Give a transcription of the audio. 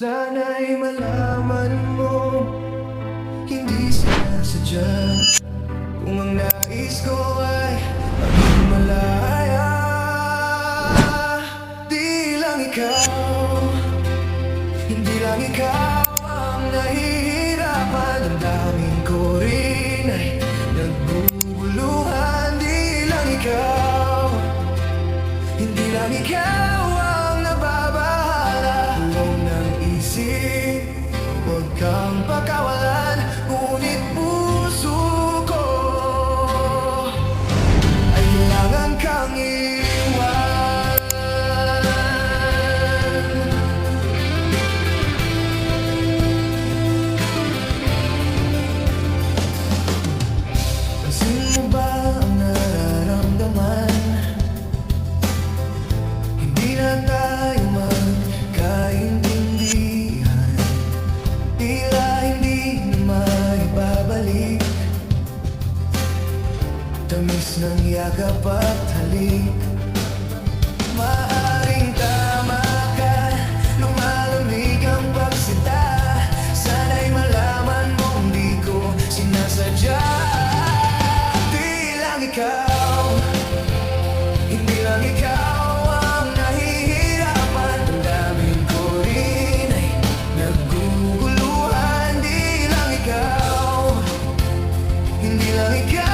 Sana'y malaman mo, hindi sinasadya. Kung ang nais ko ay maging malaya, di lang ikaw, hindi lang ikaw ang nahihirapan. Ang daming ko rin ay nagguguluhan. Di lang ikaw, hindi lang ikaw ang nababahala. Tulong ng isip, huwag kang pagkawalan. Ngunit puso ko ay kailangan kang iwan. Pansin mo ba ang nararamdaman? Hindi na tayo magkaintindihan, tila hindi na maibabalik. Tamis ng yakap at halik. Maaring tama ka, lumalamig ang pagsita. Sana'y malaman mong di ko sinasadya. Di lang ikaw, hindi lang ikaw ang nahihirapan. Ang daming ko rin ay nagguguluhan. Di lang ikaw, hindi lang ikaw